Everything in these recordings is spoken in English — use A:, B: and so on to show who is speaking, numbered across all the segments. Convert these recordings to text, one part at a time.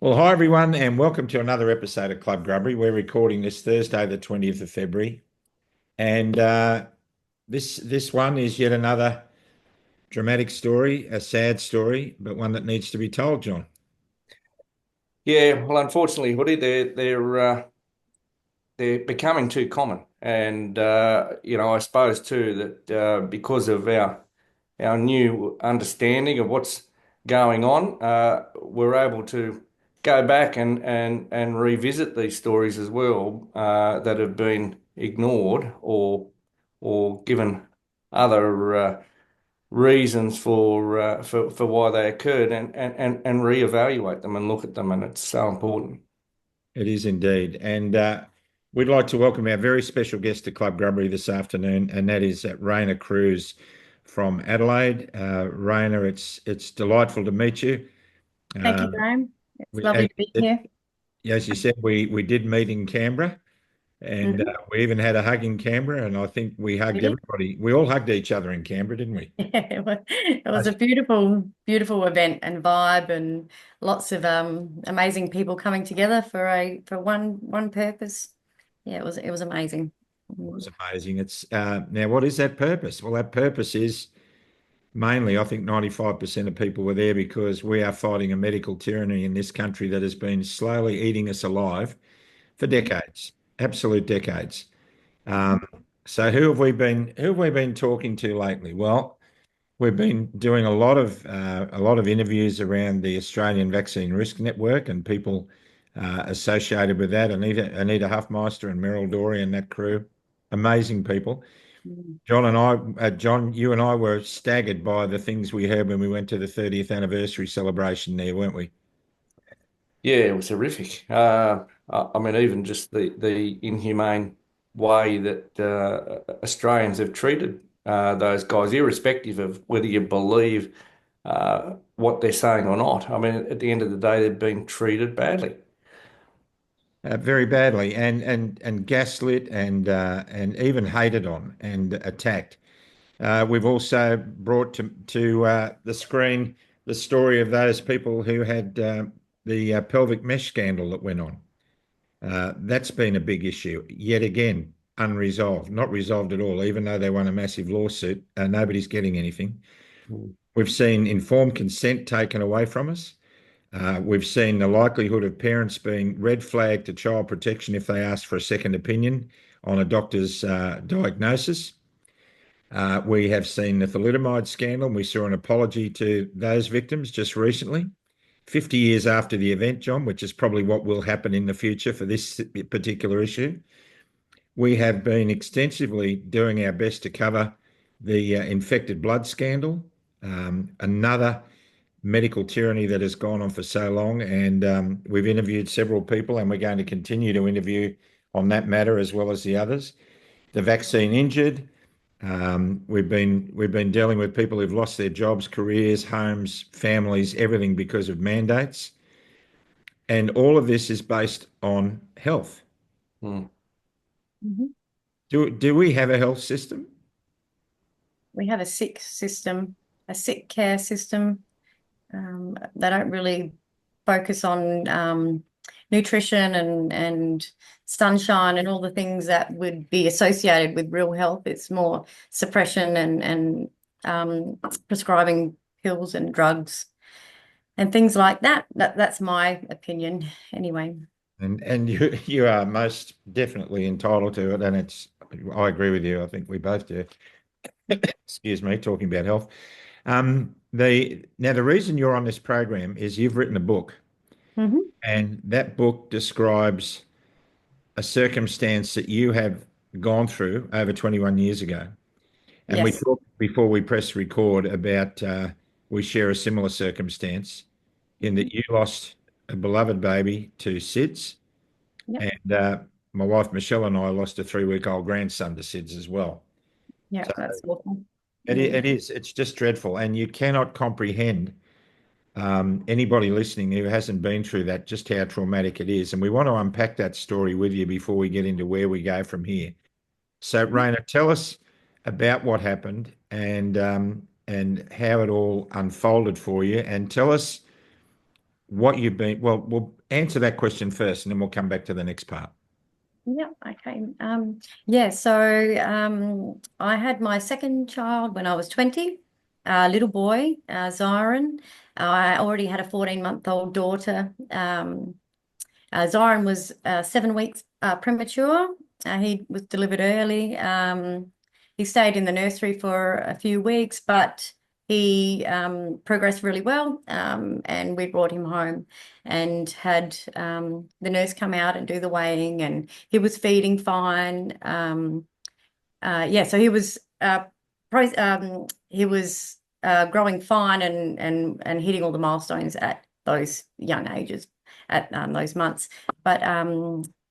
A: Well, hi everyone, and welcome to another episode of Club Grubbery. We're recording this Thursday, the 20th of February, and this one is yet another dramatic story, a sad story, but one that needs to be told, John.
B: Yeah, well, unfortunately, Hoodie, they're becoming too common, and I suppose too that because of our new understanding of what's going on, we're able to go back and revisit these stories as well that have been ignored or given other reasons for why they occurred and reevaluate them and look at them, and it's so important.
A: It is indeed, and we'd like to welcome our very special guest to Club Grubbery this afternoon, and that is Raina Cruise from Adelaide. Raina, it's delightful to meet you.
C: Thank you,
A: Um,
C: Graham. It's
A: we, as
C: lovely to be here.
A: as you said, we did meet in Canberra. And
C: Mhm.
A: we even had a hug in Canberra, and I think we hugged
C: Really?
A: everybody. We all hugged each other in Canberra, didn't we?
C: Yeah, it was a beautiful, beautiful event and vibe, and lots of amazing people coming together for one purpose. Yeah, it was amazing.
A: It
C: Mm.
A: was amazing. It's now, what is that purpose? Well, that purpose is mainly, I think 95% of people were there because we are fighting a medical tyranny in this country that has been slowly eating us alive for decades, absolute decades. Um, so who have we been talking to lately? Well, we've been doing a lot of interviews around the Australian Vaccine Risk Network and people associated with that. Anita Huffmeister and Meryl Dorey and that crew, amazing people.
C: Mm.
A: John, you and I were staggered by the things we heard when we went to the 30th anniversary celebration there, weren't we?
B: Yeah, it was horrific. I mean, even just the inhumane way that Australians have treated those guys, irrespective of whether you believe what they're saying or not. I mean, at the end of the day, they've been treated badly.
A: Very badly, and gaslit and even hated on and attacked. We've also brought to the screen the story of those people who had the pelvic mesh scandal that went on. That's been a big issue, yet again, unresolved, not resolved at all, even though they won a massive lawsuit. Nobody's getting anything.
B: Mm.
A: We've seen informed consent taken away from us. We've seen the likelihood of parents being red flagged to child protection if they ask for a second opinion on a doctor's diagnosis. We have seen the thalidomide scandal, and we saw an apology to those victims just recently, 50 years after the event, John, which is probably what will happen in the future for this particular issue. We have been extensively doing our best to cover the infected blood scandal, another medical tyranny that has gone on for so long. And we've interviewed several people, and we're going to continue to interview on that matter as well as the others. The vaccine injured. We've been dealing with people who've lost their jobs, careers, homes, families, everything because of mandates, and all of this is based on health.
B: Mm.
C: Mhm.
A: Do we have a health system?
C: We have a sick system, a sick care system. They don't really focus on nutrition and sunshine and all the things that would be associated with real health. It's more suppression and prescribing pills and drugs and things like that. That's my opinion, anyway.
A: And you are most definitely entitled to it, and I agree with you. I think we both do. Excuse me, talking about health. The reason you're on this program is you've written a book,
C: Hmm.
A: and that book describes a circumstance that you have gone through over 21 years ago. And we
C: Yes.
A: talked before we press record about we share a similar circumstance in
C: Mhm.
A: that you lost a beloved baby to SIDS,
C: Yep.
A: and my wife Michelle and I lost a 3-week-old grandson to SIDS as well.
C: Yeah,
A: So
C: that's awful.
A: it,
C: Mm.
A: it is, it's just dreadful. And you cannot comprehend anybody listening who hasn't been through that, just how traumatic it is. And we want to unpack that story with you before we get into where we go from here. So, Raina, tell us about what happened and how it all unfolded for you, and tell us what you've been, well, we'll answer that question first and then we'll come back to the next part.
C: Yeah, okay. Yeah, so I had my second child when I was 20, a little boy, Zyron. I already had a 14-month-old daughter. Zyron was 7 weeks premature. He was delivered early. He stayed in the nursery for a few weeks, but he progressed really well, and we brought him home and had the nurse come out and do the weighing, and he was feeding fine. Yeah, so he was growing fine and hitting all the milestones at those young ages, at those months. But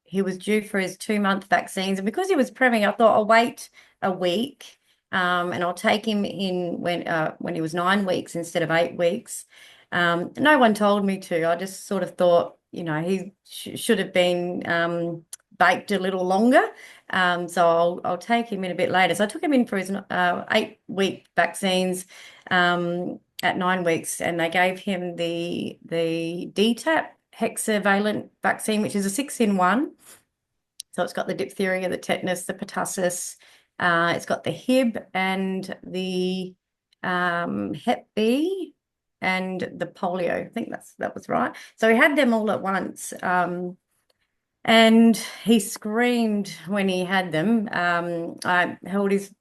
C: he was due for his 2-month vaccines, and because he was preemie, I thought I'll wait a week, and I'll take him in when he was 9 weeks instead of 8 weeks. No one told me to. I just sort of thought, he should have been baked a little longer. So I'll take him in a bit later. So I took him in for his 8-week vaccines at 9 weeks, and they gave him the DTaP hexavalent vaccine, which is a 6-in-1. So it's got the diphtheria, the tetanus, the pertussis. It's got the Hib and the Hep B and the polio. I think that was right. So he had them all at once. And he screamed when he had them. I held his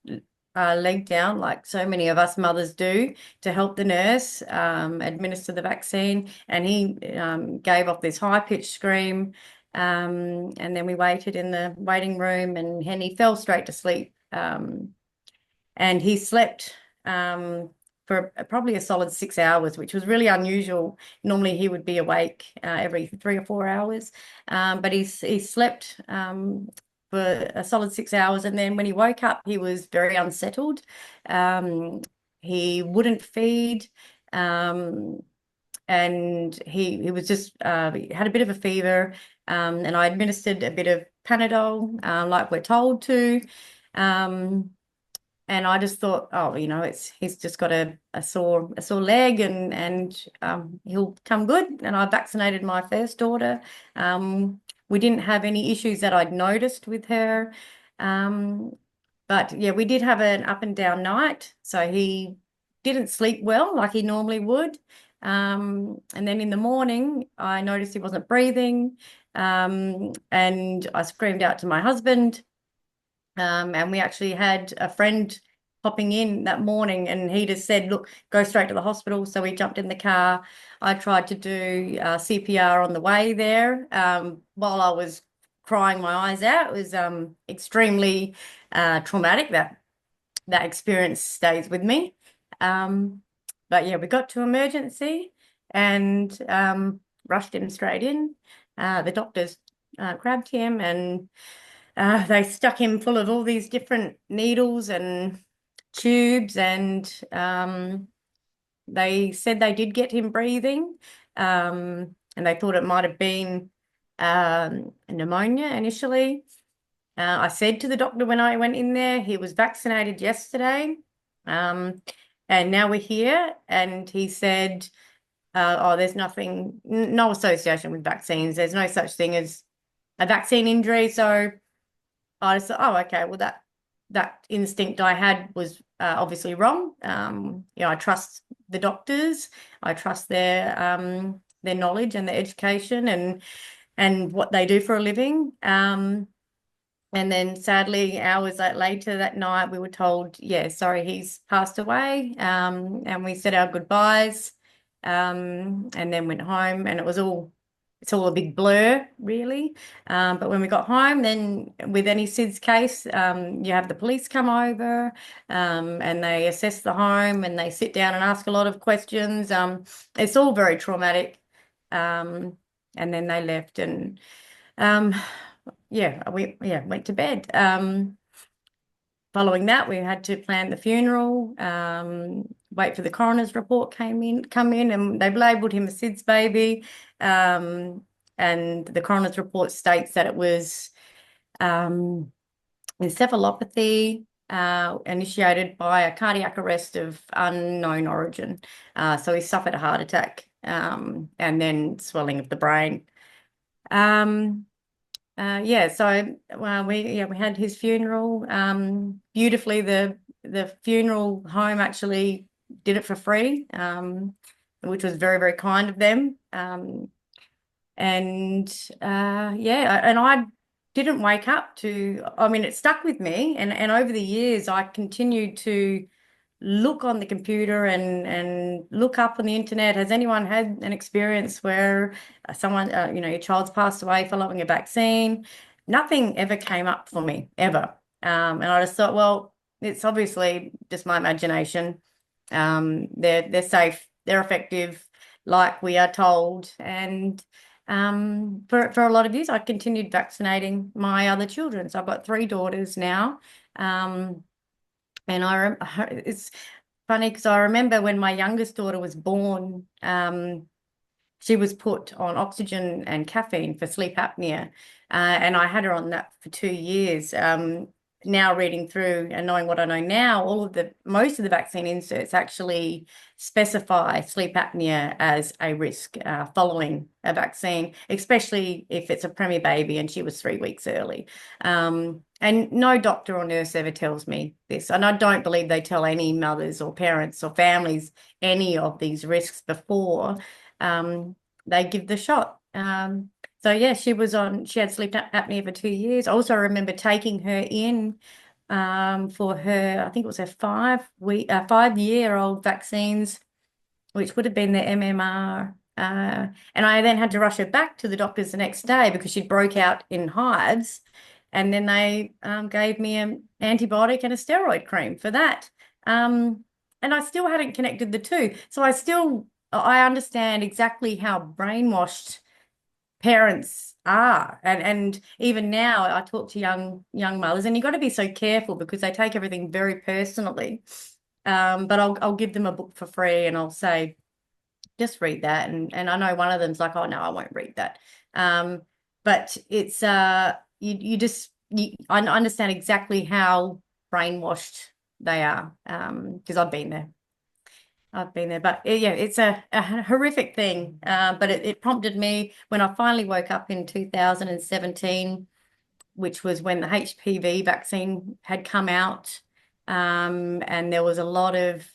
C: leg down, like so many of us mothers do, to help the nurse administer the vaccine. And he gave off this high-pitched scream. And then we waited in the waiting room, and he fell straight to sleep. And he slept for probably a solid 6 hours, which was really unusual. Normally he would be awake every 3 or 4 hours, but he slept for a solid 6 hours, and then when he woke up, he was very unsettled. He wouldn't feed, and he was just he had a bit of a fever, and I administered a bit of Panadol, like we're told to. And I just thought, oh, he's just got a sore leg, and he'll come good. And I vaccinated my first daughter. We didn't have any issues that I'd noticed with her. But yeah, we did have an up and down night. So he didn't sleep well like he normally would. And then in the morning, I noticed he wasn't breathing. And I screamed out to my husband. And we actually had a friend popping in that morning, and he just said, look, go straight to the hospital. So we jumped in the car. I tried to do CPR on the way there while I was crying my eyes out. It was extremely traumatic. That experience stays with me. But yeah, we got to emergency and rushed him straight in. The doctors grabbed him, and they stuck him full of all these different needles and tubes, and they said they did get him breathing, and they thought it might have been pneumonia initially. I said to the doctor when I went in there, he was vaccinated yesterday, and now we're here, and he said, oh, there's nothing, no association with vaccines. There's no such thing as a vaccine injury. So I just thought, oh, okay, well, that instinct I had was obviously wrong. I trust the doctors. I trust their knowledge and their education and what they do for a living. And then sadly, hours later that night, we were told, yeah, sorry, he's passed away. And we said our goodbyes, and then went home, and it's all a big blur, really. But when we got home, then with any SIDS case, you have the police come over, and they assess the home, and they sit down and ask a lot of questions. It's all very traumatic. And then they left, and went to bed. Following that, we had to plan the funeral, wait for the coroner's report come in, and they've labelled him a SIDS baby. And the coroner's report states that it was encephalopathy initiated by a cardiac arrest of unknown origin. So he suffered a heart attack and then swelling of the brain. Yeah, so we had his funeral. Beautifully, the funeral home actually did it for free, which was very, very kind of them. Yeah, and I didn't wake up to, I mean, it stuck with me, and over the years I continued to look on the computer and look up on the internet. Has anyone had an experience where someone, your child's passed away following a vaccine? Nothing ever came up for me, ever. And I just thought, well, it's obviously just my imagination. They're safe, they're effective, like we are told. And for a lot of years, I continued vaccinating my other children. So I've got 3 daughters now. And it's funny because I remember when my youngest daughter was born, she was put on oxygen and caffeine for sleep apnea, and I had her on that for 2 years. Now reading through and knowing what I know now, most of the vaccine inserts actually specify sleep apnea as a risk following a vaccine, especially if it's a preemie baby and she was 3 weeks early. And no doctor or nurse ever tells me this, and I don't believe they tell any mothers or parents or families any of these risks before they give the shot. So yeah, she had sleep apnea for 2 years. I also remember taking her in for her, I think it was her 5-year-old vaccines, which would have been the MMR. And I then had to rush her back to the doctors the next day because she broke out in hives. And then they gave me an antibiotic and a steroid cream for that. And I still hadn't connected the two. So I understand exactly how brainwashed parents are. And even now I talk to young mothers, and you've got to be so careful because they take everything very personally. But I'll give them a book for free and I'll say, just read that. And I know one of them's like, oh no, I won't read that. But it's I understand exactly how brainwashed they are, because I've been there. But yeah, it's a horrific thing. But it prompted me when I finally woke up in 2017, which was when the HPV vaccine had come out, and there was a lot of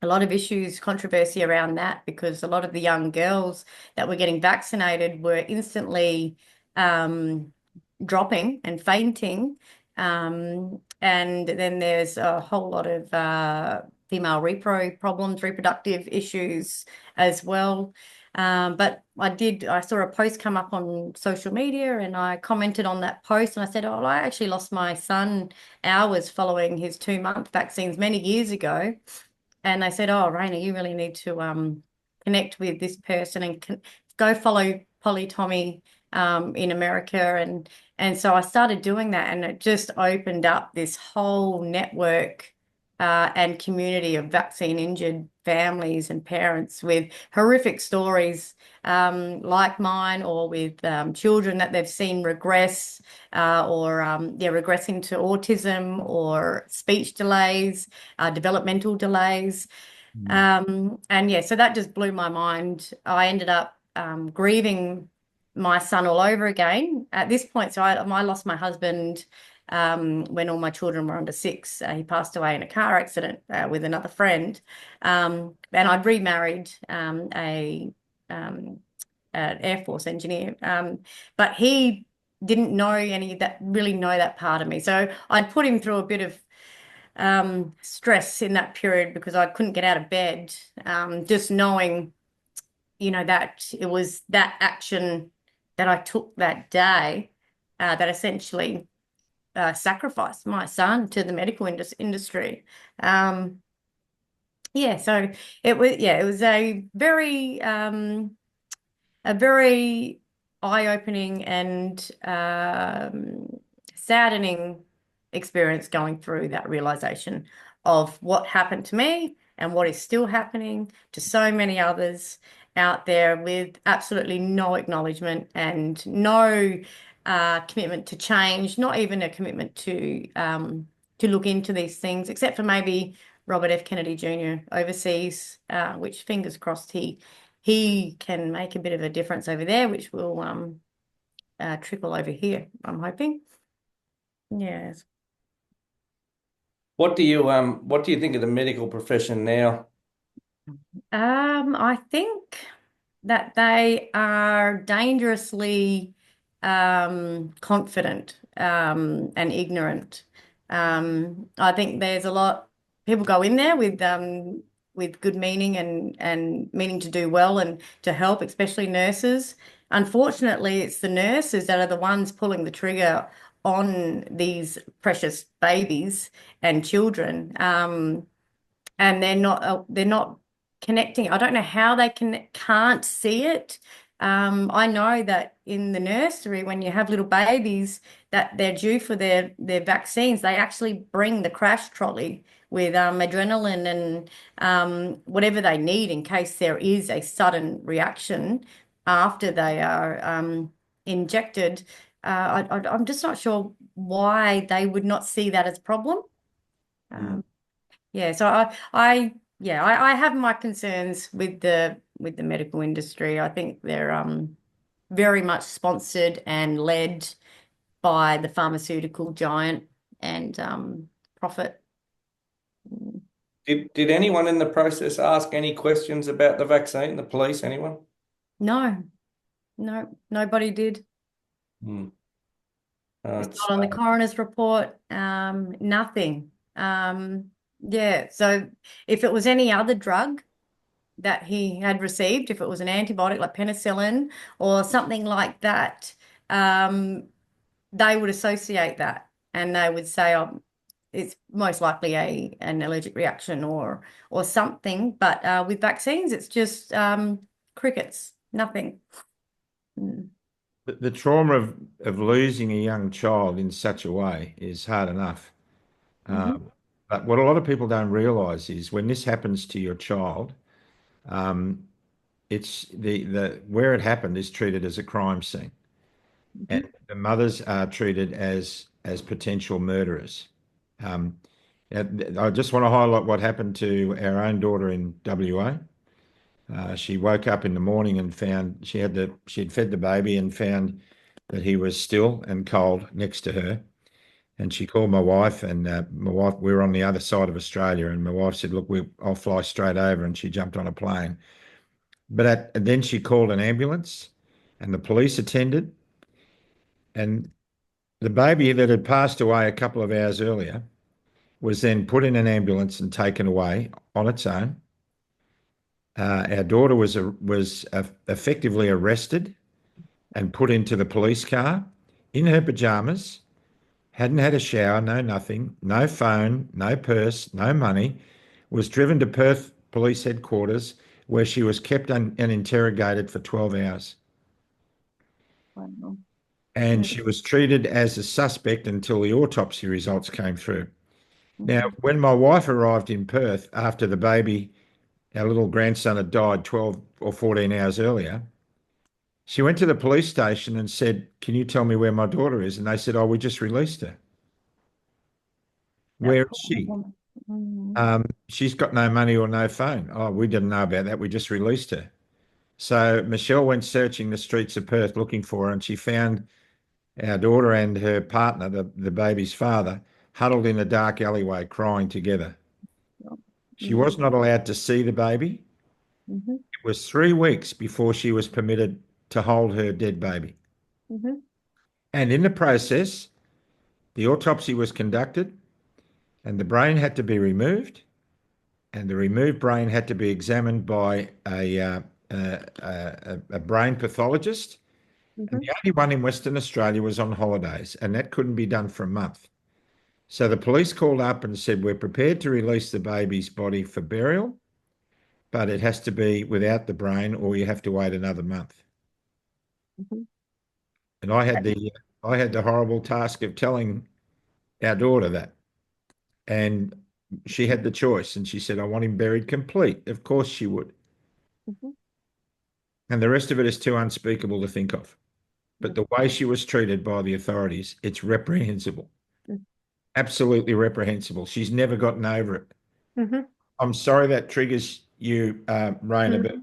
C: issues, controversy around that because a lot of the young girls that were getting vaccinated were instantly dropping and fainting. And then there's a whole lot of female reproductive issues as well. But I saw a post come up on social media and I commented on that post and I said, oh, I actually lost my son hours following his 2-month vaccines many years ago. And they said, oh, Raina, you really need to connect with this person and go follow Polly Tommy in America. And so I started doing that, and it just opened up this whole network and community of vaccine injured families and parents with horrific stories like mine, or with children that they've seen regress regressing to autism or speech delays, developmental delays. And yeah, so that just blew my mind. I ended up grieving my son all over again at this point. So I lost my husband when all my children were under 6. He passed away in a car accident with another friend. And I'd remarried an Air Force engineer. But he didn't really know that part of me. So I'd put him through a bit of stress in that period because I couldn't get out of bed, just knowing, that it was that action that I took that day that essentially sacrificed my son to the medical industry. Yeah, so it was a very eye-opening and saddening experience going through that realization of what happened to me and what is still happening to so many others out there with absolutely no acknowledgement and no commitment to change, not even a commitment to look into these things, except for maybe Robert F. Kennedy Jr. overseas, which fingers crossed he can make a bit of a difference over there, which will trickle over here, I'm hoping. Yes.
B: What do you think of the medical profession now?
C: I think that they are dangerously confident and ignorant. I think there's a lot people go in there with good meaning and meaning to do well and to help, especially nurses. Unfortunately, it's the nurses that are the ones pulling the trigger on these precious babies and children. And they're not connecting. I don't know how they can't see it. I know that in the nursery, when you have little babies that they're due for their vaccines, they actually bring the crash trolley with adrenaline and whatever they need in case there is a sudden reaction after they are injected. I'm just not sure why they would not see that as a problem. Yeah, so I have my concerns with the medical industry. I think they're very much sponsored and led by the pharmaceutical giant and profit.
B: Did anyone in the process ask any questions about the vaccine? The police, anyone?
C: No, no, nobody did.
B: Hmm.
C: It's not on the coroner's report. Nothing. Yeah, so if it was any other drug that he had received, if it was an antibiotic like penicillin or something like that, they would associate that and they would say, oh, it's most likely an allergic reaction or something. But with vaccines, it's just crickets, nothing.
A: The trauma of losing a young child in such a way is hard enough. But what a lot of people don't realise is when this happens to your child, it's the where it happened is treated as a crime scene, and the mothers are treated as potential murderers. I just want to highlight what happened to our own daughter in WA. She woke up in the morning and found she had fed the baby and found that he was still and cold next to her. And she called my wife, and we were on the other side of Australia, and my wife said, "Look, I'll fly straight over," and she jumped on a plane. But then she called an ambulance, and the police attended, and the baby that had passed away a couple of hours earlier was then put in an ambulance and taken away on its own. Our daughter was effectively arrested and put into the police car in her pajamas, hadn't had a shower, no nothing, no phone, no purse, no money, was driven to Perth Police Headquarters where she was kept and interrogated for 12 hours.
C: Wow.
A: And she was treated as a suspect until the autopsy results came through. Now, when my wife arrived in Perth after the baby, our little grandson, had died 12 or 14 hours earlier, she went to the police station and said, "Can you tell me where my daughter is?" And they said, "Oh, we just released her." Where is she? She's got no money or no phone. Oh, we didn't know about that. We just released her. So Michelle went searching the streets of Perth looking for her, and she found our daughter and her partner, the baby's father, huddled in a dark alleyway crying together. She was not allowed to see the baby. It was 3 weeks before she was permitted to hold her dead baby. And in the process, the autopsy was conducted and the brain had to be removed, and the removed brain had to be examined by a brain pathologist. And the only one in Western Australia was on holidays, and that couldn't be done for a month. So the police called up and said, "We're prepared to release the baby's body for burial, but it has to be without the brain or you have to wait another month." And I had the horrible task of telling our daughter that. And she had the choice, and she said, "I want him buried complete." Of course she would. And the rest of it is too unspeakable to think of. But the way she was treated by the authorities, it's reprehensible. Absolutely reprehensible. She's never gotten over it.
C: Mm-hmm.
A: I'm sorry that triggers you, Raina, but
C: Mm-hmm.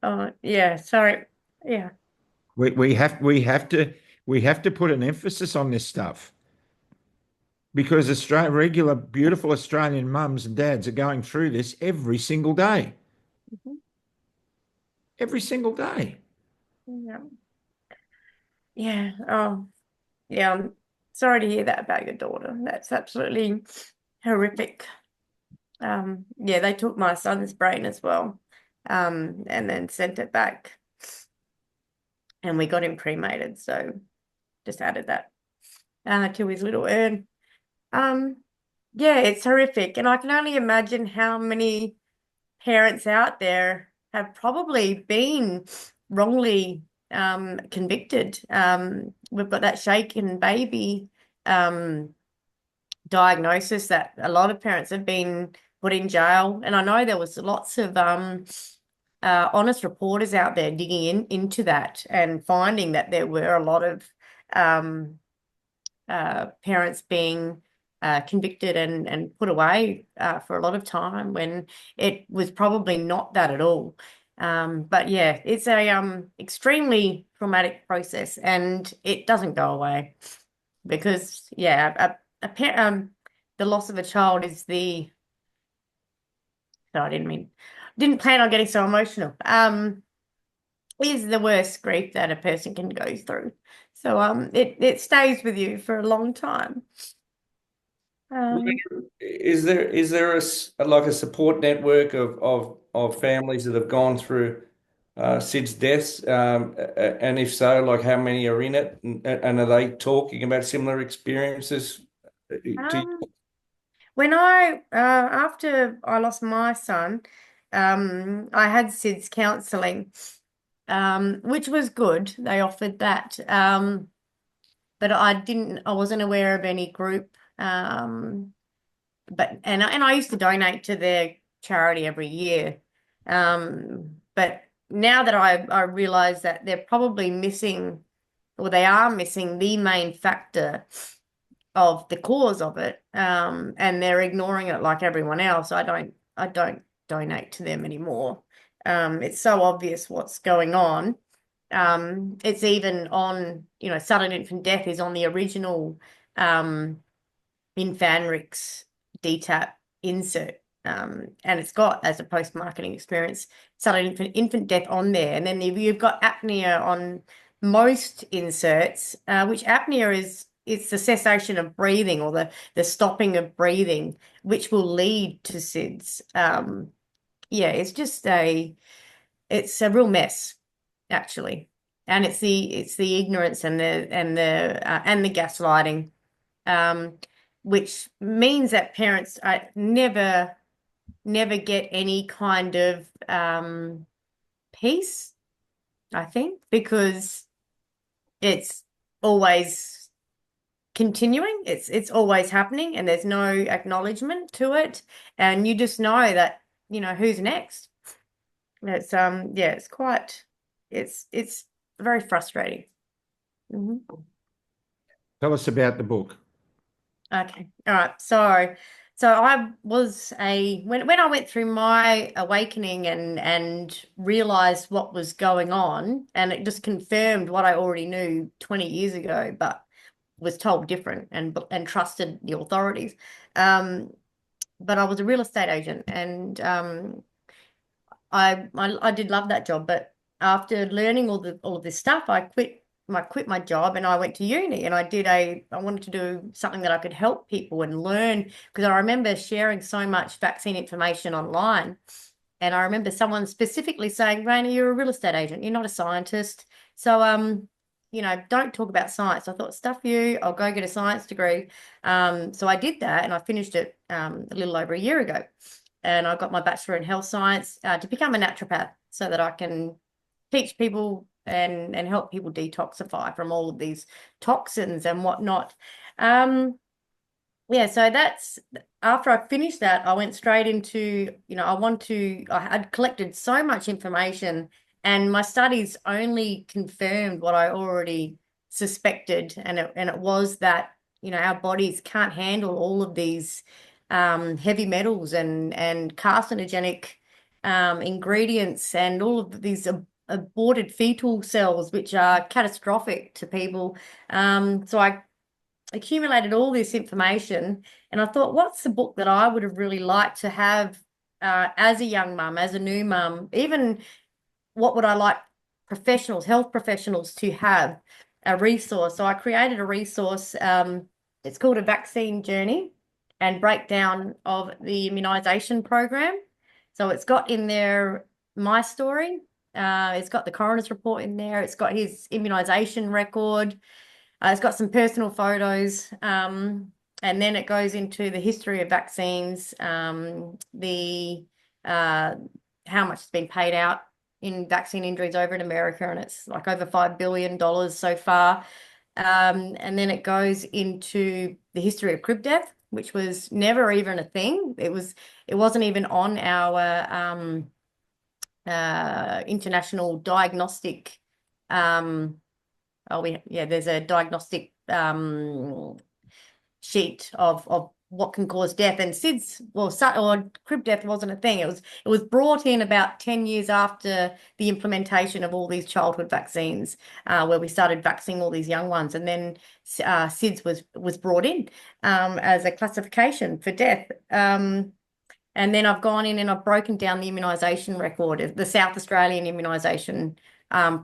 C: Oh, yeah, sorry. Yeah.
A: we have to put an emphasis on this stuff because regular, beautiful Australian mums and dads are going through this every single day.
C: Mm-hmm.
A: Every single day.
C: Yeah. Yeah. Oh, yeah. I'm sorry to hear that about your daughter. That's absolutely horrific. Yeah, they took my son's brain as well, and then sent it back, and we got him cremated. So just added that to his little urn. Um, yeah, it's horrific, and I can only imagine how many parents out there have probably been wrongly convicted. We've got that shaken baby um, diagnosis that a lot of parents have been put in jail, and I know there was lots of honest reporters out there digging into that and finding that there were a lot of um, parents being convicted and put away for a lot of time when it was probably not that at all. But yeah, it's a extremely traumatic process, and it doesn't go away because yeah, the loss of a child is the. No, didn't plan on getting so emotional. Is the worst grief that a person can go through. So it stays with you for a long time. Um,
B: Is there like a support network of families that have gone through Sid's deaths? And if so, like how many are in it? And are they talking about similar experiences to
C: um, when I after I lost my son, I had SIDS counselling, which was good. They offered that. But I wasn't aware of any group. And I used to donate to their charity every year. But now that I realize that they're probably missing, or they are missing the main factor of the cause of it, and they're ignoring it like everyone else. I don't donate to them anymore. It's so obvious what's going on. It's even on, sudden infant death is on the original Infanrix DTaP insert. And it's got as a post-marketing experience sudden infant death on there. And then you've got apnea on most inserts, which apnea is it's the cessation of breathing or the stopping of breathing, which will lead to SIDS. Yeah, it's a real mess, actually. And it's the ignorance and the gaslighting, um, which means that parents never get any kind of peace, I think, because it's always continuing, it's always happening, and there's no acknowledgement to it, and you just know that who's next. It's yeah, it's very frustrating. Mhm.
A: Tell us about the book.
C: Okay. All right. So I was when I went through my awakening and realized what was going on, and it just confirmed what I already knew 20 years ago, but was told different and trusted the authorities. Um, but I was a real estate agent, and I did love that job, but after learning all of this stuff, I quit my job and I went to uni, and I wanted to do something that I could help people and learn, because I remember sharing so much vaccine information online, and I remember someone specifically saying, "Raina, you're a real estate agent. You're not a scientist. So don't talk about science." I thought, stuff you, I'll go get a science degree. So I did that, and I finished it a little over a year ago, and I got my bachelor in health science to become a naturopath so that I can teach people and help people detoxify from all of these toxins and whatnot. Yeah, so that's after I finished that, I went straight into, I had collected so much information, and my studies only confirmed what I already suspected, and it was that, our bodies can't handle all of these heavy metals and carcinogenic ingredients and all of these aborted fetal cells, which are catastrophic to people. So I accumulated all this information, and I thought, what's the book that I would have really liked to have as a young mum, as a new mum, even what would I like professionals, health professionals to have a resource. So I created a resource. It's called A Vaccine Journey and Breakdown of the Immunisation Program. So it's got in there my story. It's got the coroner's report in there. It's got his immunisation record. It's got some personal photos. And then it goes into the history of vaccines, the how much has been paid out in vaccine injuries over in America, and it's like over $5 billion so far. And then it goes into the history of crib death, which was never even a thing. It wasn't even on our international diagnostic there's a diagnostic sheet of what can cause death, and SIDS or crib death wasn't a thing. It was brought in about 10 years after the implementation of all these childhood vaccines, where we started vaccinating all these young ones, and then SIDS was brought in as a classification for death. And then I've gone in and I've broken down the immunisation record, the South Australian immunisation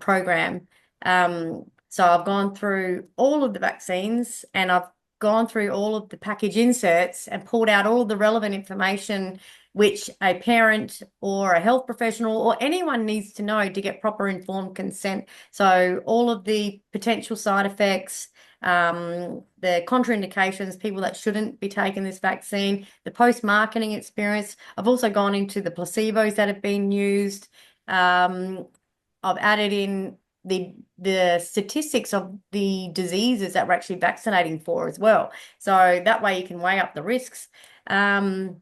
C: program. So I've gone through all of the vaccines, and I've gone through all of the package inserts and pulled out all the relevant information which a parent or a health professional or anyone needs to know to get proper informed consent. So all of the potential side effects, the contraindications, people that shouldn't be taking this vaccine, the post-marketing experience. I've also gone into the placebos that have been used. I've added in the statistics of the diseases that we're actually vaccinating for as well. So that way you can weigh up the risks. So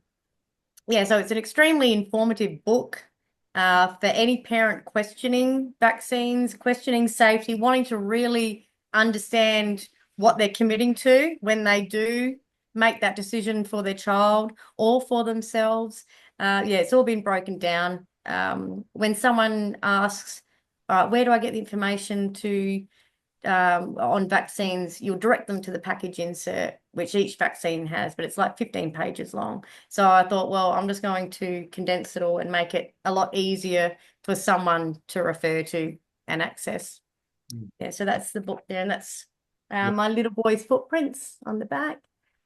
C: it's an extremely informative book for any parent questioning vaccines, questioning safety, wanting to really understand what they're committing to when they do make that decision for their child or for themselves. It's all been broken down. When someone asks, all right, where do I get the information to on vaccines? You'll direct them to the package insert, which each vaccine has, but it's like 15 pages long. So I thought, well, I'm just going to condense it all and make it a lot easier for someone to refer to and access. Yeah, so that's the book there, and that's my little boy's footprints on the back.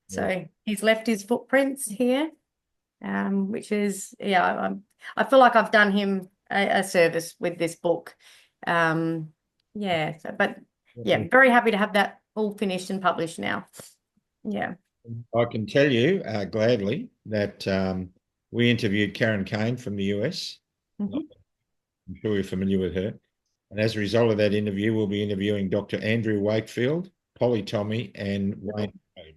C: So he's left his footprints here, which is, I feel like I've done him a service with this book. Very happy to have that all finished and published now. Yeah.
A: I can tell you gladly that we interviewed Karen Kane from the US.
C: Mm-hmm.
A: I'm sure you're familiar with her. And as a result of that interview, we'll be interviewing Dr. Andrew Wakefield, Polly Tommy, and Raina Cruise.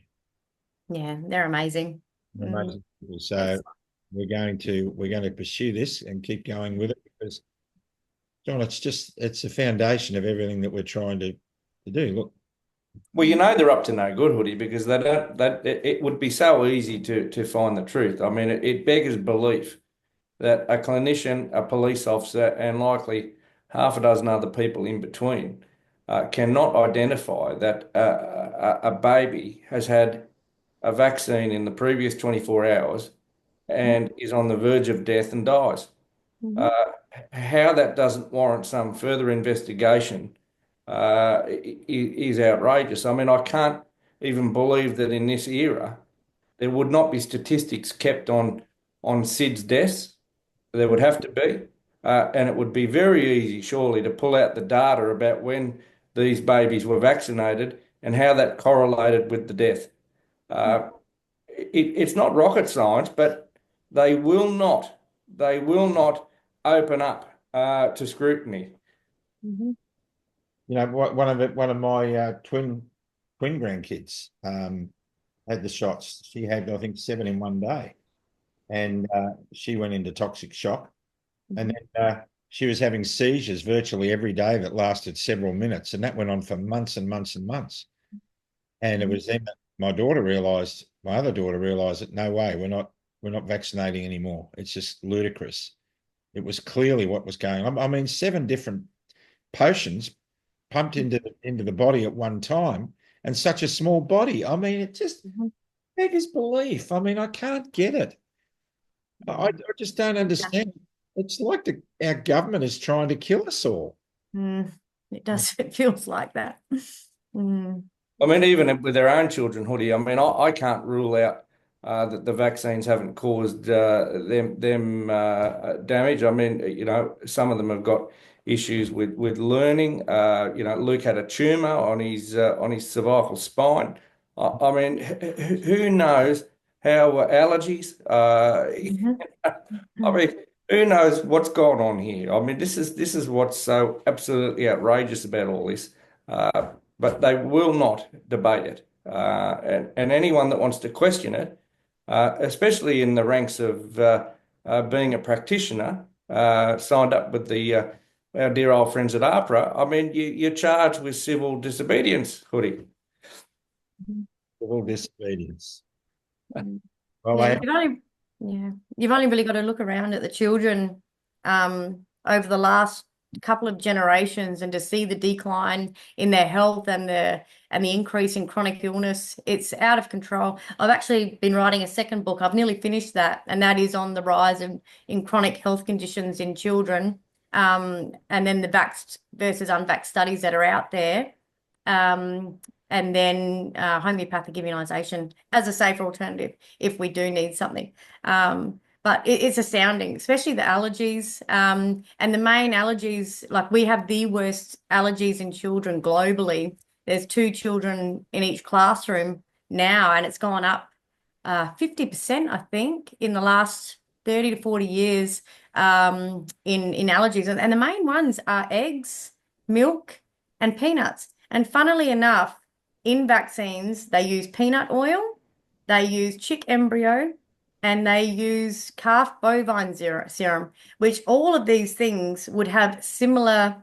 C: Yeah, they're amazing.
A: Amazing people. So we're going to pursue this and keep going with it, because John, it's the foundation of everything that we're trying to do. Look.
B: Well, they're up to no good, Hoodie, because they don't. It would be so easy to find the truth. I mean, it beggars belief that a clinician, a police officer, and likely half a dozen other people in between cannot identify that a baby has had a vaccine in the previous 24 hours and is on the verge of death and dies. How that doesn't warrant some further investigation is outrageous. I mean, I can't even believe that in this era there would not be statistics kept on SIDS deaths. There would have to be, and it would be very easy, surely, to pull out the data about when these babies were vaccinated and how that correlated with the death. It's not rocket science, but they will not open up to scrutiny.
C: Mm-hmm.
A: One of my twin grandkids had the shots. She had, I think, 7 in one day, and she went into toxic shock, and then she was having seizures virtually every day that lasted several minutes, and that went on for months and months and months. And it was then that my other daughter realised that no way, we're not vaccinating anymore. It's just ludicrous. It was clearly what was going on. I mean, 7 different potions pumped into the body at one time, and such a small body. I mean, it just beggars belief. I mean, I can't get it. I just don't understand. It's like our government is trying to kill us all.
C: It does. It feels like that.
B: I mean, even with their own children, Hoodie, I mean, I can't rule out that the vaccines haven't caused them damage. I mean, you know, some of them have got issues with learning. You know, Luke had a tumor on his cervical spine. I mean, who knows how allergies? I mean, who knows what's going on here? I mean, this is what's so absolutely outrageous about all this. But they will not debate it. And anyone that wants to question it, especially in the ranks of being a practitioner, signed up with our dear old friends at APRA, I mean, you're charged with civil disobedience, Hoodie.
A: Civil disobedience.
C: Well, you've only really got to look around at the children over the last couple of generations and to see the decline in their health and the increase in chronic illness. It's out of control. I've actually been writing a second book. I've nearly finished that, and that is on the rise in chronic health conditions in children, and then the vaxxed versus unvaxxed studies that are out there. And then homeopathic immunisation as a safer alternative if we do need something. But it's astounding, especially the allergies. And the main allergies, like we have the worst allergies in children globally. There's 2 children in each classroom now, and it's gone up 50%, I think, in the last 30 to 40 years in allergies. And the main ones are eggs, milk, and peanuts. And funnily enough, in vaccines, they use peanut oil, they use chick embryo, and they use calf bovine serum, which all of these things would have similar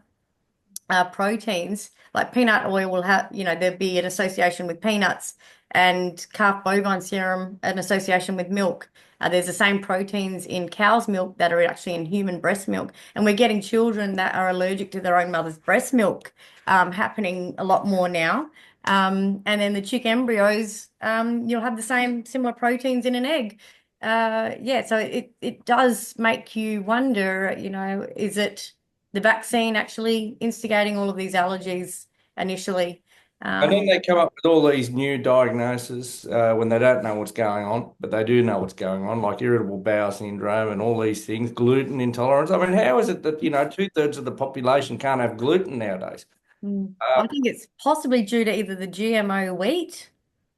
C: proteins. Like peanut oil will have, you know, there'd be an association with peanuts, and calf bovine serum, an association with milk. There's the same proteins in cow's milk that are actually in human breast milk. And we're getting children that are allergic to their own mother's breast milk happening a lot more now. And then the chick embryos, you'll have the same similar proteins in an egg. So it does make you wonder, you know, is it the vaccine actually instigating all of these allergies initially?
B: And then they come up with all these new diagnoses when they don't know what's going on, but they do know what's going on, like irritable bowel syndrome and all these things, gluten intolerance. I mean, how is it that, you know, 2/3 of the population can't have gluten nowadays?
C: I think it's possibly due to either the GMO wheat,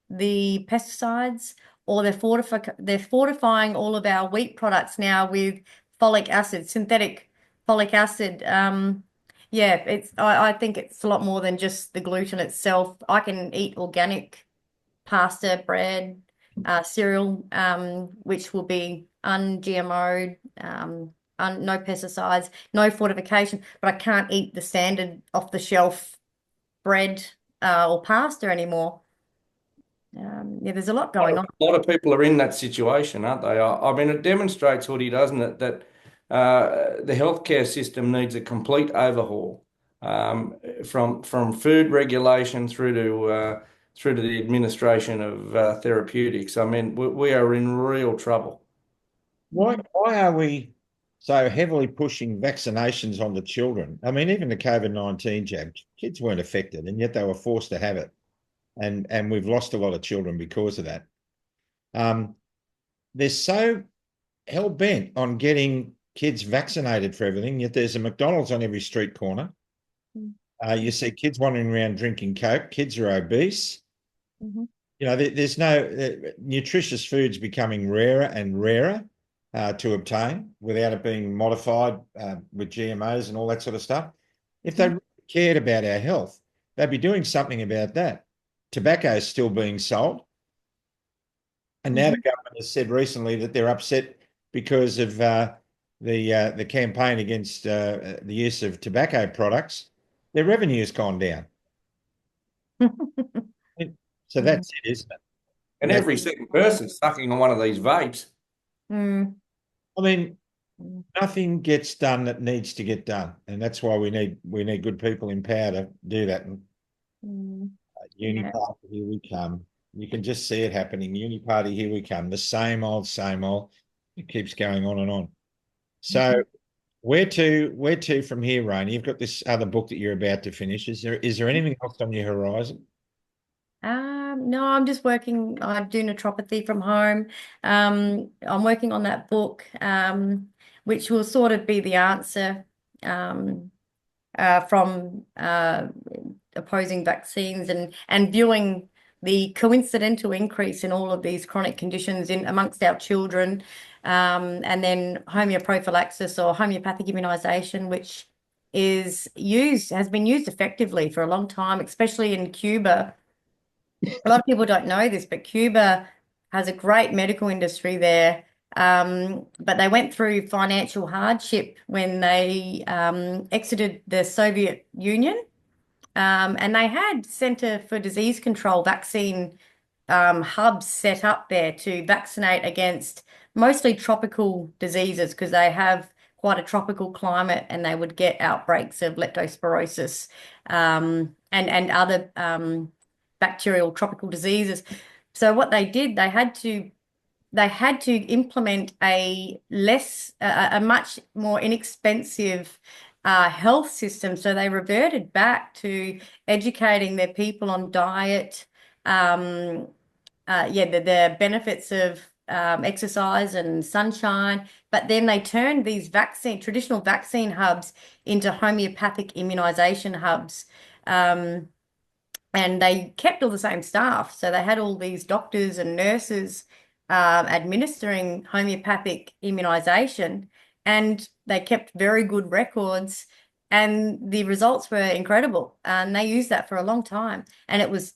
C: the pesticides, or they're fortifying all of our wheat products now with folic acid, synthetic folic acid. I think it's a lot more than just the gluten itself. I can eat organic pasta, bread, cereal, which will be un-GMO'd, no pesticides, no fortification, but I can't eat the standard off-the-shelf bread or pasta anymore. There's a lot going on.
B: A lot of people are in that situation, aren't they? I mean, it demonstrates, Hoodie, doesn't it, that the healthcare system needs a complete overhaul, from food regulation through to the administration of therapeutics. I mean, we are in real trouble.
A: Why are we so heavily pushing vaccinations on the children? I mean, even the COVID-19 jab, kids weren't affected, and yet they were forced to have it. And we've lost a lot of children because of that. They're so hell-bent on getting kids vaccinated for everything, yet there's a McDonald's on every street corner. You see kids wandering around drinking Coke. Kids are obese. You know, there's no nutritious foods becoming rarer and rarer to obtain without it being modified with GMOs and all that sort of stuff. If they really cared about our health, they'd be doing something about that. Tobacco is still being sold. And now the government has said recently that they're upset because of the campaign against the use of tobacco products. Their revenue has gone down. So that's it, isn't it?
B: And every second person sucking on one of these vapes.
C: Mm.
A: I mean,
C: Mm.
A: nothing gets done that needs to get done, and that's why we need good people in power to do that. And
C: Mm.
A: Uni
C: Yeah.
A: Party, here we come. You can just see it happening. Uni Party, here we come. The same old, same old. It keeps going on and on. So where to from here, Raina? You've got this other book that you're about to finish. Is there anything else on your horizon?
C: No, I'm just working. I do naturopathy from home. I'm working on that book, which will sort of be the answer um, from opposing vaccines and viewing the coincidental increase in all of these chronic conditions in amongst our children, and then homeoprophylaxis or homeopathic immunization, which has been used effectively for a long time, especially in Cuba. A lot of people don't know this, but Cuba has a great medical industry there. But they went through financial hardship when they exited the Soviet Union. And they had Center for Disease Control vaccine hubs set up there to vaccinate against mostly tropical diseases because they have quite a tropical climate and they would get outbreaks of leptospirosis and other bacterial tropical diseases. So what they did, they had to implement a much more inexpensive health system. So they reverted back to educating their people on diet, the benefits of exercise and sunshine. But then they turned these traditional vaccine hubs into homeopathic immunization hubs. Um, and they kept all the same staff. So they had all these doctors and nurses administering homeopathic immunization, and they kept very good records, and the results were incredible. And they used that for a long time, and it was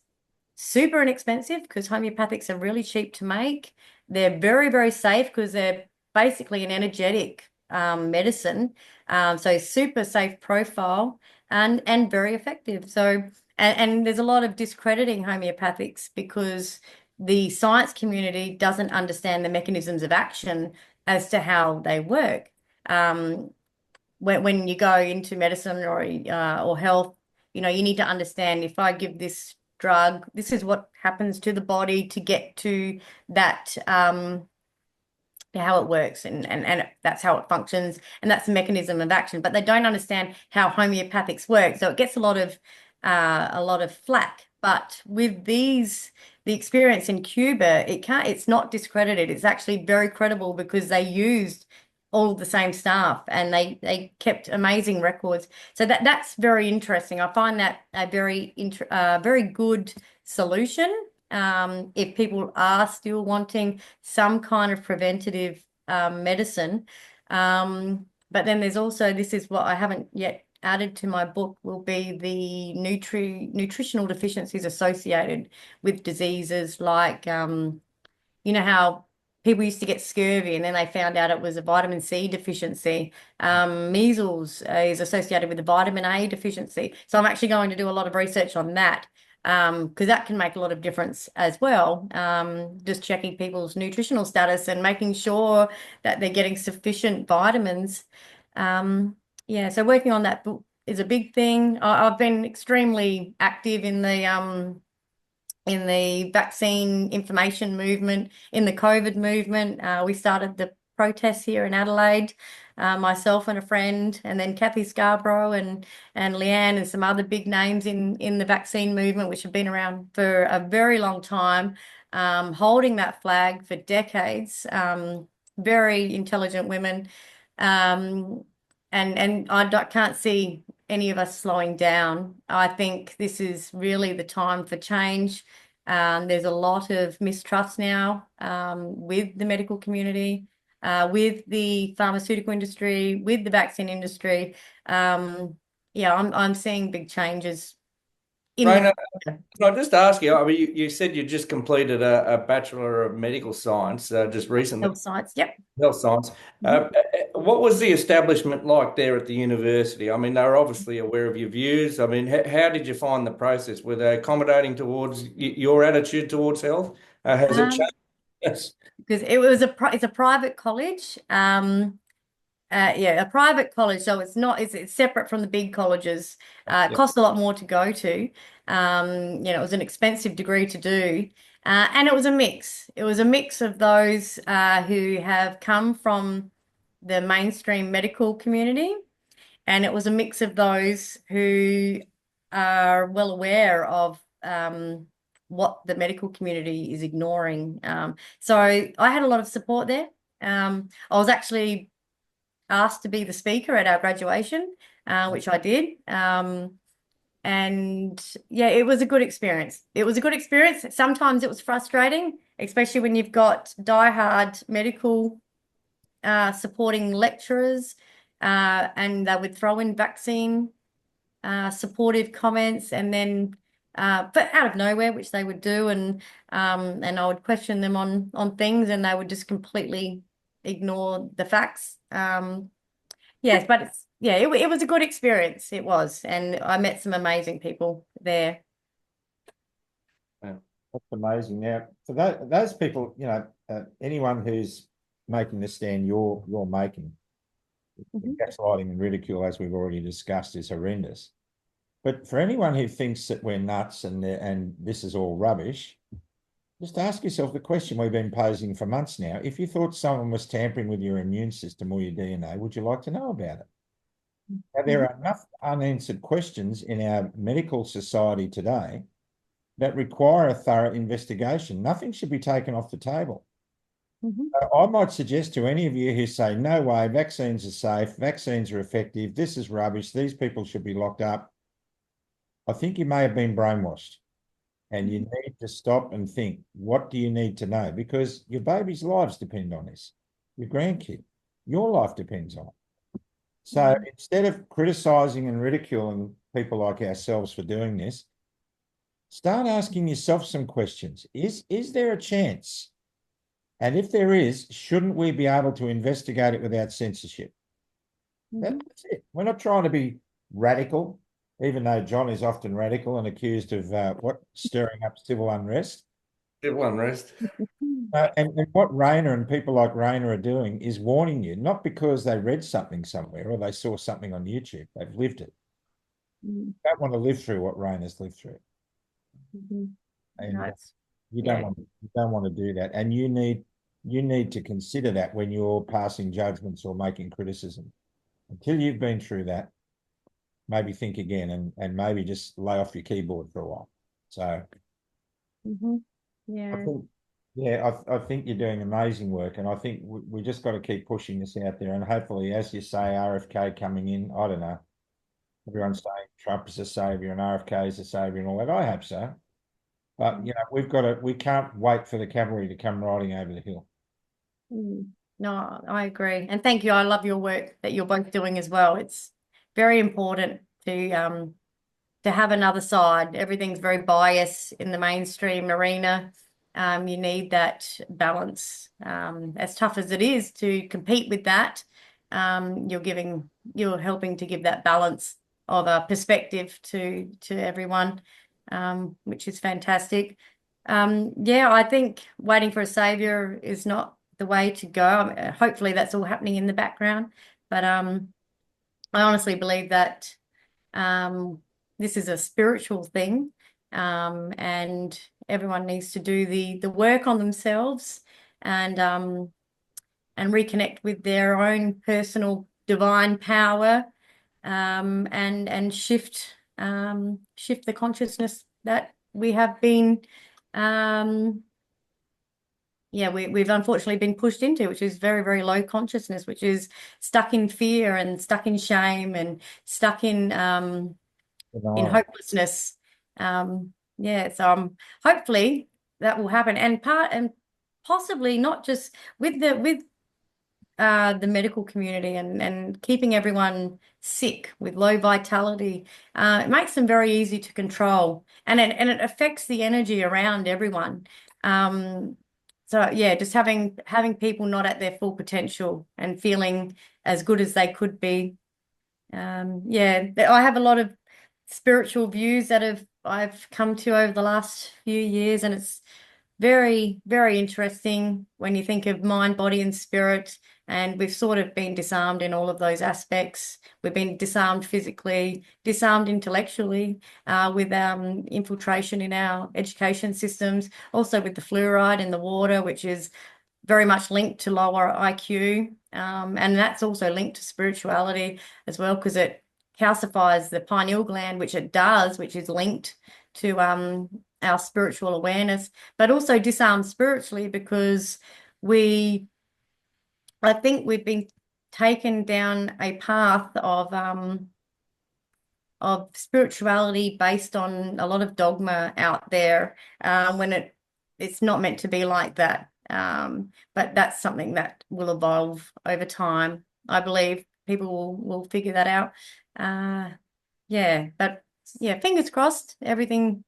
C: super inexpensive because homeopathics are really cheap to make. They're very, very safe because they're basically an energetic medicine. So super safe profile and very effective. So and there's a lot of discrediting homeopathics because the science community doesn't understand the mechanisms of action as to how they work. Um, when you go into medicine or health, you need to understand if I give this drug, this is what happens to the body to get to that how it works and that's how it functions and that's the mechanism of action. But they don't understand how homeopathics work, so it gets a lot of flack. But with the experience in Cuba, it's not discredited. It's actually very credible because they used all the same staff and they kept amazing records. So that's very interesting. I find that a very good solution. If people are still wanting some kind of preventative medicine. But then there's also, this is what I haven't yet added to my book, will be the nutritional deficiencies associated with diseases like, how people used to get scurvy and then they found out it was a vitamin C deficiency. Measles is associated with a vitamin A deficiency. So I'm actually going to do a lot of research on that because that can make a lot of difference as well. Just checking people's nutritional status and making sure that they're getting sufficient vitamins. So working on that book is a big thing. I've been extremely active in the vaccine information movement, in the COVID movement. We started the protests here in Adelaide, myself and a friend, and then Kathy Scarborough and Leanne and some other big names in the vaccine movement, which have been around for a very long time, holding that flag for decades. Very intelligent women. And can't see any of us slowing down. I think this is really the time for change. There's a lot of mistrust now with the medical community, with the pharmaceutical industry, with the vaccine industry. I'm seeing big changes in
B: Raina,
C: the
B: can I just ask you? I mean, you said you just completed a Bachelor of Medical Science just recently,
C: health science. Yep.
B: health science.
C: Mhm.
B: What was the establishment like there at the university? I mean, they were obviously aware of your views. I mean, how did you find the process? Were they accommodating towards your attitude towards health? Has it
C: Um,
B: changed? Yes.
C: because it's a private college. Yeah, a private college, so it's separate from the big colleges. It
B: Yep.
C: costs a lot more to go to. It was an expensive degree to do. And it was a mix. It was a mix of those who have come from the mainstream medical community, and it was a mix of those who are well aware of what the medical community is ignoring. So I had a lot of support there. I was actually asked to be the speaker at our graduation, which I did. And yeah, it was a good experience. It was a good experience. Sometimes it was frustrating, especially when you've got diehard medical supporting lecturers, and they would throw in vaccine supportive comments, and then but out of nowhere, which they would do, and I would question them on things, and they would just completely ignore the facts. Yes, but it was a good experience. It was, and I met some amazing people there.
A: Yeah, that's amazing. Now, for those people, anyone who's making the stand you're making,
C: Mhm.
A: gaslighting and ridicule, as we've already discussed, is horrendous. But for anyone who thinks that we're nuts and this is all rubbish, just ask yourself the question we've been posing for months now. If you thought someone was tampering with your immune system or your DNA, would you like to know about it? Now, there are enough unanswered questions in our medical society today that require a thorough investigation. Nothing should be taken off the table.
C: Mhm.
A: I might suggest to any of you who say, no way, vaccines are safe, vaccines are effective, this is rubbish, these people should be locked up. I think you may have been brainwashed, and you need to stop and think, what do you need to know? Because your baby's lives depend on this, your grandkid, your life depends on it. So instead of criticizing and ridiculing people like ourselves for doing this, start asking yourself some questions. Is there a chance? And if there is, shouldn't we be able to investigate it without censorship?
C: Mhm.
A: That's it. We're not trying to be radical, even though John is often radical and accused of stirring up civil unrest.
B: Civil unrest.
A: And what Raina and people like Raina are doing is warning you, not because they read something somewhere or they saw something on YouTube. They've lived it.
C: Mhm.
A: You don't want to live through what Raina's lived through.
C: Mhm. No,
A: And
C: it's
A: you don't
C: yeah.
A: want to do that. And you need to consider that when you're passing judgments or making criticism. Until you've been through that, maybe think again and maybe just lay off your keyboard for a while. So
C: Mhm.
A: I
C: Yeah.
A: think, yeah, I think you're doing amazing work, and I think we just got to keep pushing this out there. And hopefully, as you say, RFK coming in, I don't know, everyone's saying Trump is a savior and RFK is a savior and all that. I hope so, but we can't wait for the cavalry to come riding over the hill.
C: No, I agree. And thank you. I love your work that you're both doing as well. It's very important to have another side. Everything's very biased in the mainstream arena. You need that balance. As tough as it is to compete with that, you're helping to give that balance of a perspective to everyone, which is fantastic. Yeah, I think waiting for a savior is not the way to go. Hopefully, that's all happening in the background, but I honestly believe that um, this is a spiritual thing, and everyone needs to do the work on themselves, and reconnect with their own personal divine power, and shift the consciousness that we have been we've unfortunately been pushed into, which is very, very low consciousness, which is stuck in fear and stuck in shame and stuck in
A: Denial.
C: hopelessness. So hopefully that will happen, and possibly not just with the medical community, and keeping everyone sick with low vitality. It makes them very easy to control, and it affects the energy around everyone. So yeah, just having people not at their full potential and feeling as good as they could be. I have a lot of spiritual views that I've come to over the last few years, and it's very, very interesting when you think of mind, body, and spirit. And we've sort of been disarmed in all of those aspects. We've been disarmed physically, disarmed intellectually, with infiltration in our education systems, also with the fluoride in the water, which is very much linked to lower IQ. And that's also linked to spirituality as well, because it calcifies the pineal gland, which it does, which is linked to our spiritual awareness, but also disarmed spiritually because I think we've been taken down a path of spirituality based on a lot of dogma out there, when it's not meant to be like that. But that's something that will evolve over time. I believe people will figure that out. Yeah, but yeah, fingers crossed, everything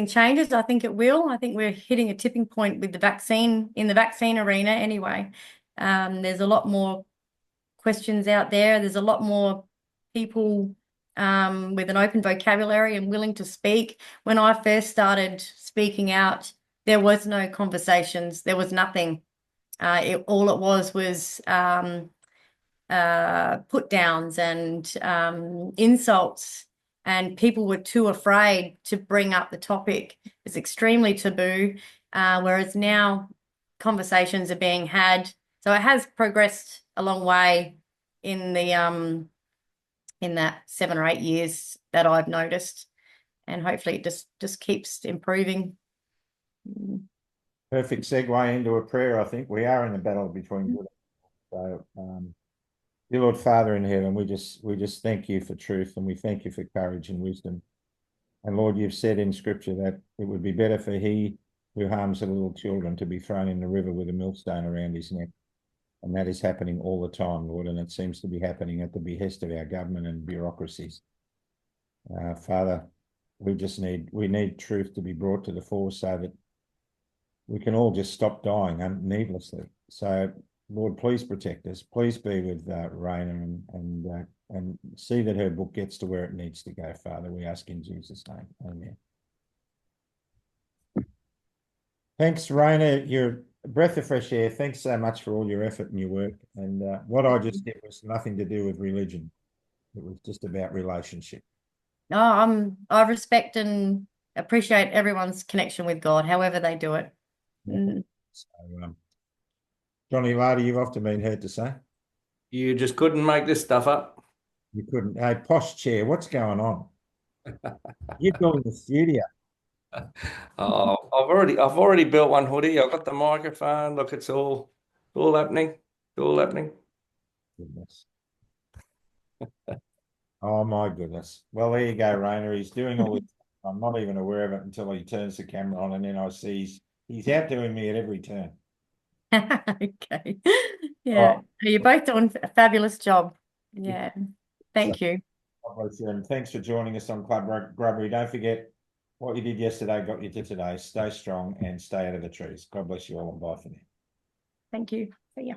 C: changes. I think it will. I think we're hitting a tipping point with the vaccine, in the vaccine arena anyway. There's a lot more questions out there. There's a lot more people with an open vocabulary and willing to speak. When I first started speaking out, there was no conversations. There was nothing. All it was put downs and insults, and people were too afraid to bring up the topic. It's extremely taboo, whereas now conversations are being had. So it has progressed a long way in the in that 7 or 8 years that I've noticed, and hopefully it just keeps improving.
A: Perfect segue into a prayer. I think we are in a battle between good and evil. So, dear Lord Father in heaven, we just thank you for truth, and we thank you for courage and wisdom. And Lord, you've said in Scripture that it would be better for he who harms the little children to be thrown in the river with a millstone around his neck. And that is happening all the time, Lord, and it seems to be happening at the behest of our government and bureaucracies. Father, we need truth to be brought to the fore so that we can all just stop dying needlessly. So, Lord, please protect us. Please be with Raina and see that her book gets to where it needs to go, Father. We ask in Jesus' name. Amen. Thanks, Raina. You're a breath of fresh air. Thanks so much for all your effort and your work. And what I just did was nothing to do with religion. It was just about relationship.
C: I respect and appreciate everyone's connection with God, however they do it.
A: So, Johnny Larder, you've often been heard to say.
B: You just couldn't make this stuff up.
A: You couldn't. Hey, posh chair, what's going on? You're building the studio.
B: Oh, I've already built one, Hoodie. I've got the microphone. Look, it's all happening. It's all happening.
A: Goodness. Oh my goodness. Well, there you go, Raina. He's doing all this. I'm not even aware of it until he turns the camera on, and then I see he's outdoing me at every turn.
C: Okay. Yeah.
A: Oh,
C: You're both doing a fabulous job. Yeah. Thank you.
A: and thanks for joining us on Club Grubbery. Don't forget what you did yesterday got you to today. Stay strong and stay out of the trees. God bless you all, and bye for now.
C: Thank you. See ya.